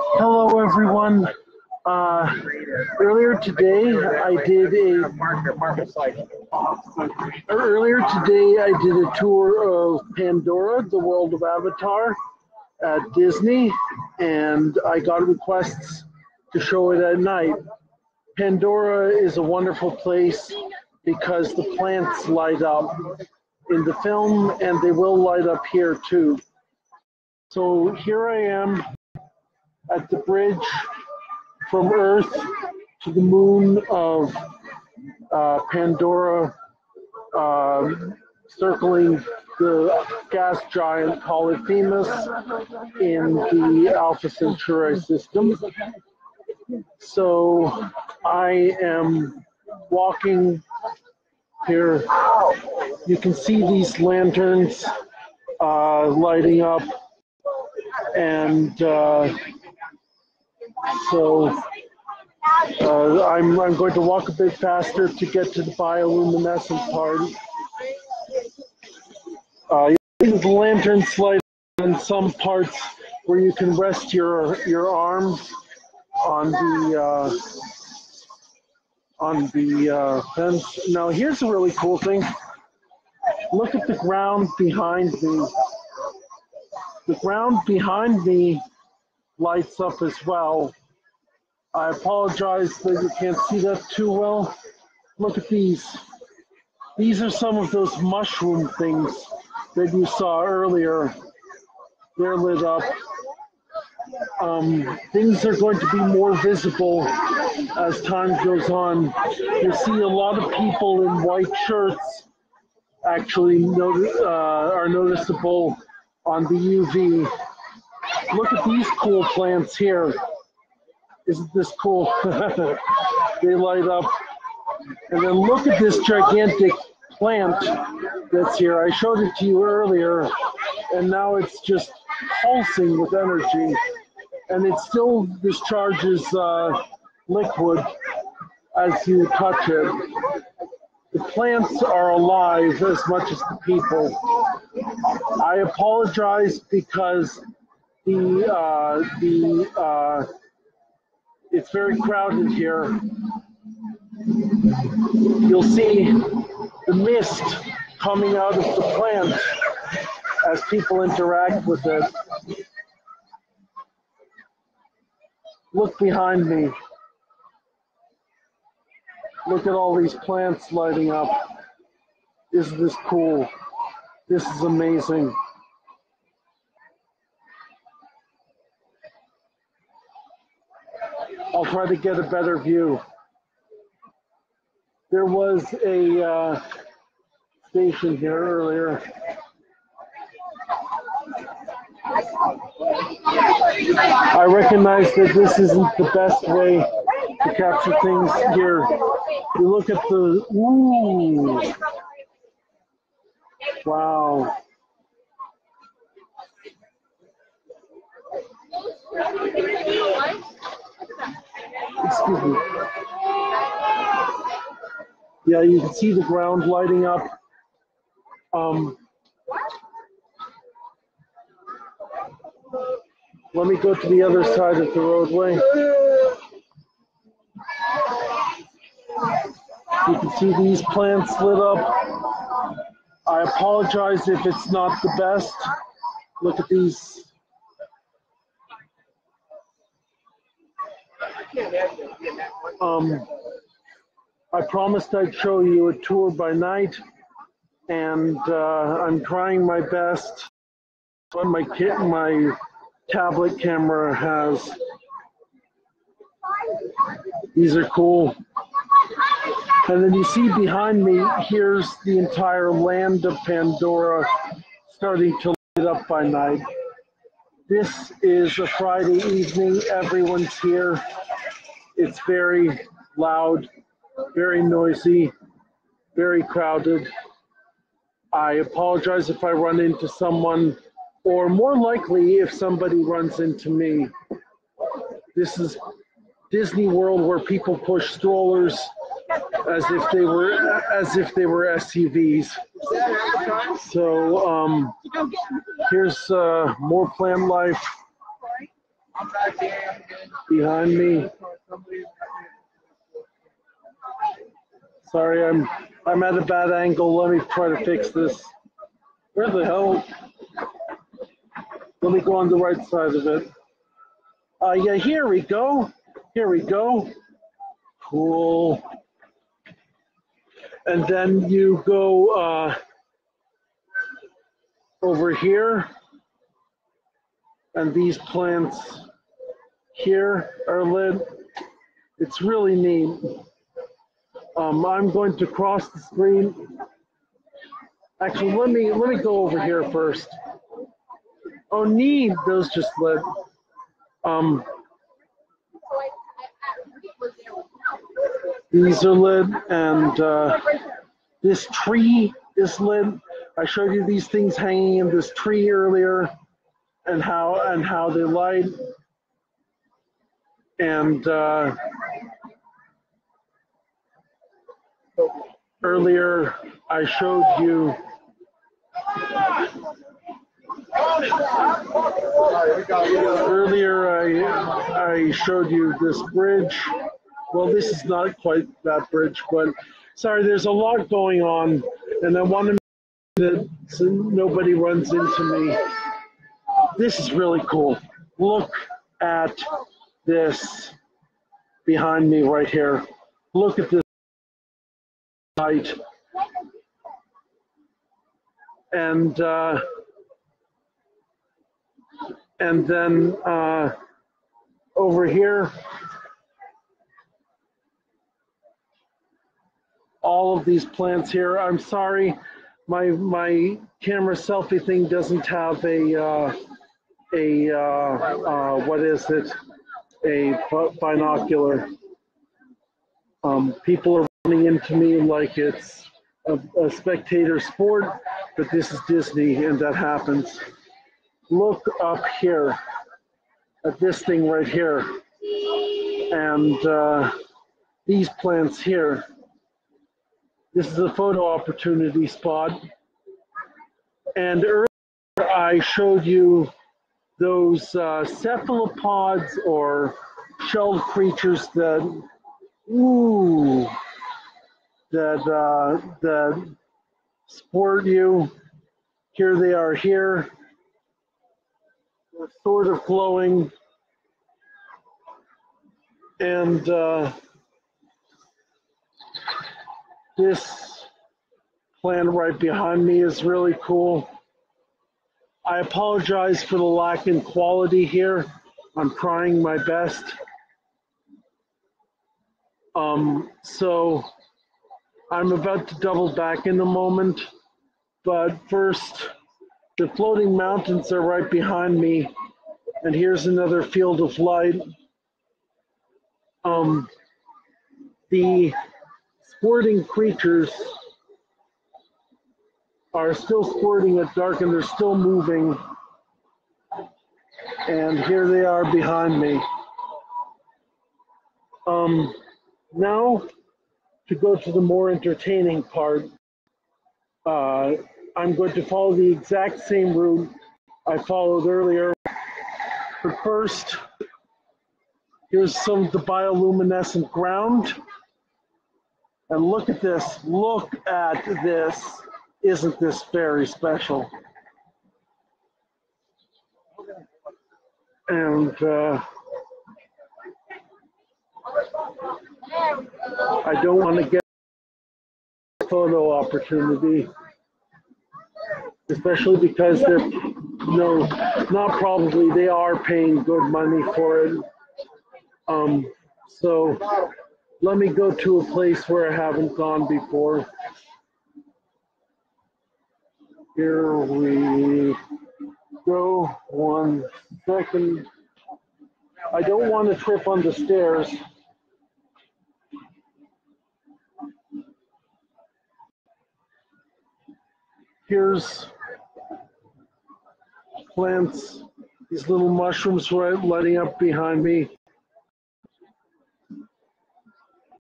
Hello, everyone. Earlier today, I did a tour of Pandora, the world of Avatar, at Disney, and I got requests to show it at night. Pandora is a wonderful place because the plants light up in the film, and they will light up here too. So here I am at the bridge from Earth to the moon of Pandora, circling the gas giant Polyphemus in the Alpha Centauri system. So I am walking here. You can see these lanterns lighting up, and so I'm going to walk a bit faster to get to the bioluminescence part. The lanterns light in some parts where you can rest your arms on the fence. Now here's a really cool thing. Look at the ground behind me. The ground behind me lights up as well. I apologize that you can't see that too well. Look at these. These are some of those mushroom things that you saw earlier. They're lit up. Things are going to be more visible as time goes on. You see a lot of people in white shirts actually are noticeable on the UV. Look at these cool plants here. Isn't this cool? They light up. And then look at this gigantic plant that's here. I showed it to you earlier, and now it's just pulsing with energy. And it still discharges liquid as you touch it. The plants are alive as much as the people. I apologize because it's very crowded here. You'll see the mist coming out of the plant as people interact with it. Look behind me. Look at all these plants lighting up. Isn't this cool? This is amazing. I'll try to get a better view. There was a station here earlier. I recognize that this isn't the best way to capture things here. You look at the, ooh, wow. Excuse me. Yeah, you can see the ground lighting up. Let me go to the other side of the roadway. You can see these plants lit up. I apologize if it's not the best. Look at these. I promised I'd show you a tour by night, and I'm trying my best. What my tablet camera has. These are cool. And then you see behind me, here's the entire land of Pandora starting to light up by night. This is a Friday evening. Everyone's here. It's very loud, very noisy, very crowded. I apologize if I run into someone, or more likely if somebody runs into me. This is Disney World, where people push strollers as if they were SUVs. So here's more plant life. behind me. Sorry, I'm at a bad angle. Let me try to fix this. Where the hell? Let me go on the right side of it. Yeah, here we go. Here we go. Cool. And then you go over here. And these plants here are lit. It's really neat. I'm going to cross the screen. Actually, let me go over here first. Oh, neat. Those just lit. These are lit, and this tree is lit. I showed you these things hanging in this tree earlier, and how they light. And earlier I showed you. Earlier I showed you this bridge. Well, this is not quite that bridge, but sorry, there's a lot going on, and I want to make sure that so nobody runs into me. This is really cool. Look at this behind me right here. Look at this light. And then over here, all of these plants here. I'm sorry, my camera selfie thing doesn't have what is it? A binocular. People are running into me like it's a spectator sport, but this is Disney, and that happens. Look up here at this thing right here, and these plants here. This is a photo opportunity spot. And earlier I showed you those cephalopods or shelled creatures that, that sport you. Here they are here. They're sort of glowing. And this plant right behind me is really cool. I apologize for the lack in quality here. I'm trying my best. So I'm about to double back in a moment, but first, the floating mountains are right behind me, and here's another field of light. The sporting creatures are still sporting at dark, and they're still moving. And here they are behind me. Now, to go to the more entertaining part, I'm going to follow the exact same route I followed earlier. But first, here's some of the bioluminescent ground. And look at this. Look at this. Isn't this very special? And I don't want to get a photo opportunity, especially because they're, no, not probably, they are paying good money for it. So let me go to a place where I haven't gone before. Here we go. 1 second. I don't want to trip on the stairs. Here's plants, these little mushrooms right lighting up behind me.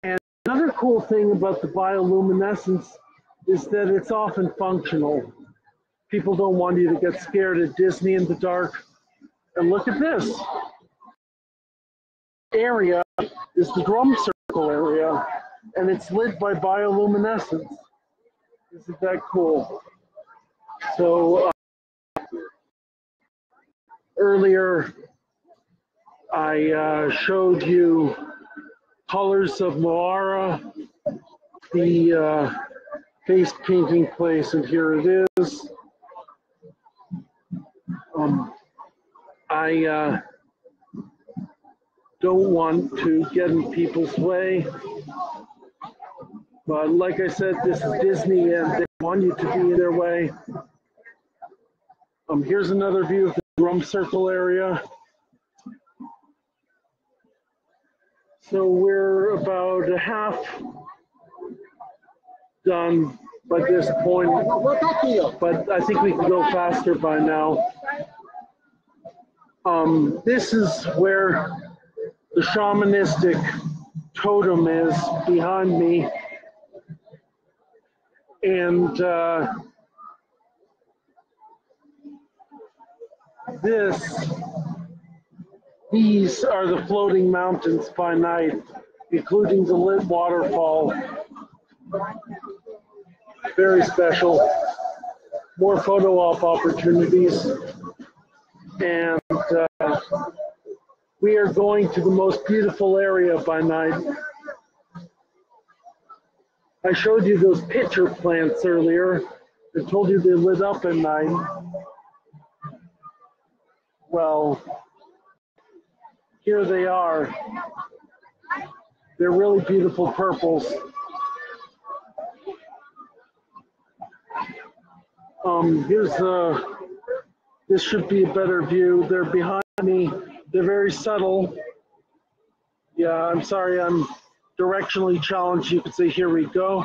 And another cool thing about the bioluminescence is that it's often functional. People don't want you to get scared at Disney in the dark. And look at this. area is the drum circle area, and it's lit by bioluminescence. Isn't that cool? So earlier I showed you colors of Moara, the face painting place, and here it is. I don't want to get in people's way, but like I said, this is Disney and they want you to be in their way. Here's another view of the drum circle area. So we're about half done by this point, but I think we can go faster by now. This is where the shamanistic totem is behind me, and these are the floating mountains by night, including the lit waterfall. Very special. More photo op opportunities. And we are going to the most beautiful area by night. I showed you those pitcher plants earlier. I told you they lit up at night. Well, here they are. They're really beautiful purples. This should be a better view. They're behind me. They're very subtle. Yeah, I'm sorry, I'm directionally challenged. You could say, here we go.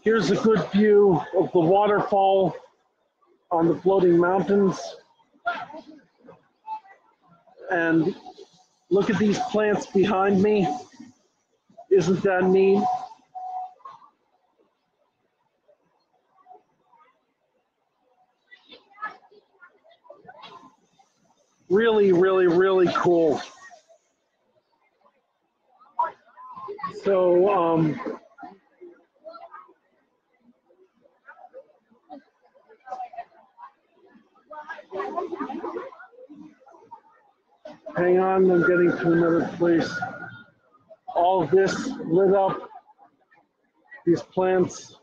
Here's a good view of the waterfall on the floating mountains. And look at these plants behind me. Isn't that neat? Really, really, really cool. So, hang on, I'm getting to another place. All of this lit up. These plants,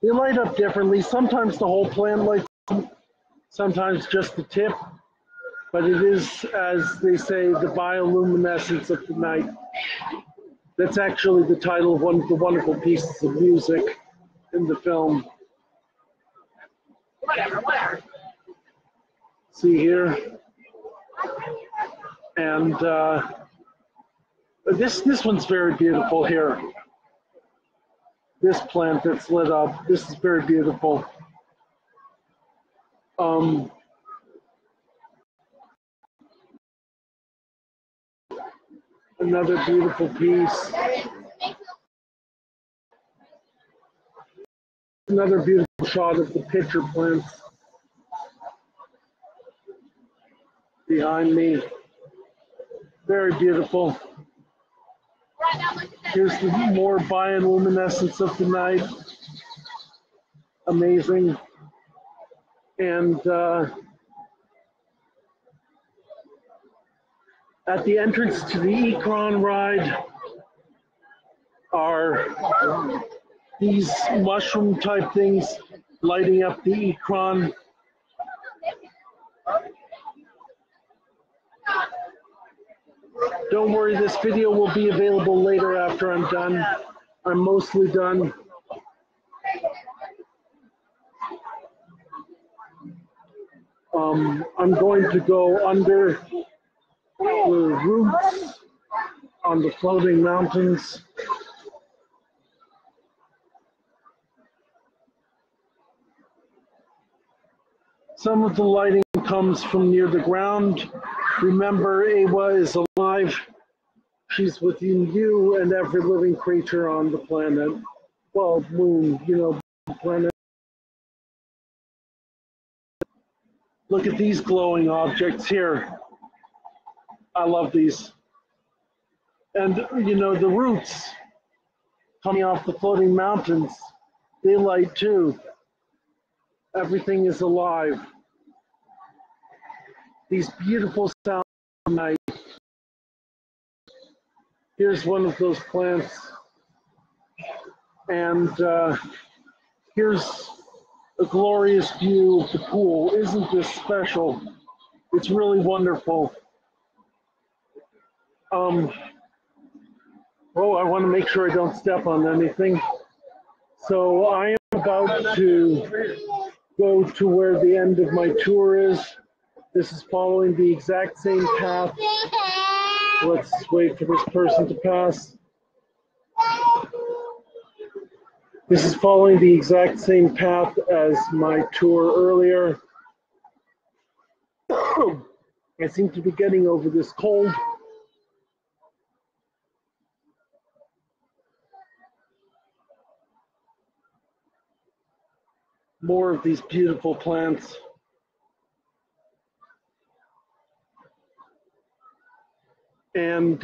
they light up differently. Sometimes the whole plant lights up, sometimes just the tip. But it is, as they say, the bioluminescence of the night. That's actually the title of one of the wonderful pieces of music in the film. Whatever. See here? And this one's very beautiful here. This plant that's lit up, this is very beautiful. Another beautiful piece. Another beautiful shot of the pitcher plants behind me. Very beautiful. Here's the more bioluminescence of the night. Amazing. And at the entrance to the Ikron ride are these mushroom type things lighting up the Ikron. Don't worry, this video will be available later after I'm done. I'm mostly done. I'm going to go under the roots on the floating mountains. Some of the lighting comes from near the ground. Remember, Awa is alive. She's within you and every living creature on the planet. well, moon, you know, planet. Look at these glowing objects here. I love these. And, you know, the roots coming off the floating mountains, they light too. Everything is alive. These beautiful sounds of night. Here's one of those plants. And here's a glorious view of the pool. Isn't this special? It's really wonderful. Oh, I want to make sure I don't step on anything. So I am about to go to where the end of my tour is. This is following the exact same path. Let's wait for this person to pass. This is following the exact same path as my tour earlier. I seem to be getting over this cold. More of these beautiful plants. And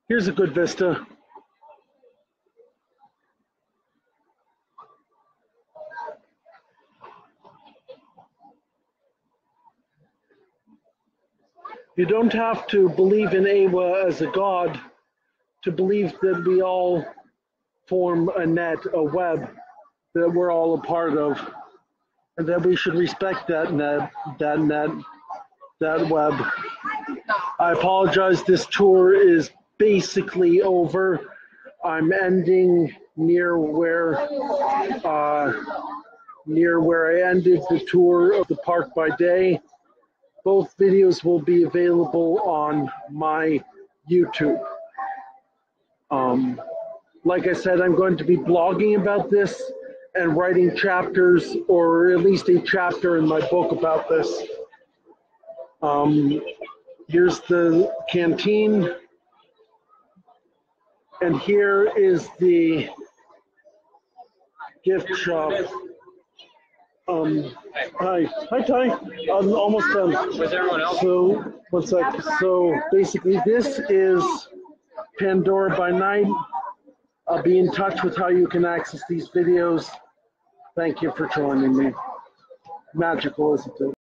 here's a good vista. You don't have to believe in Awa as a god to believe that we all form a net, a web that we're all a part of, and that we should respect that net, that web. I apologize, this tour is basically over. I'm ending near where I ended the tour of the park by day. Both videos will be available on my YouTube. Like I said, I'm going to be blogging about this and writing chapters, or at least a chapter in my book about this. Here's the canteen, and here is the gift shop. Hi, Ty. I'm almost done. Where's everyone else? So, one sec. So basically, this is Pandora by night. I'll be in touch with how you can access these videos. Thank you for joining me. Magical, isn't it?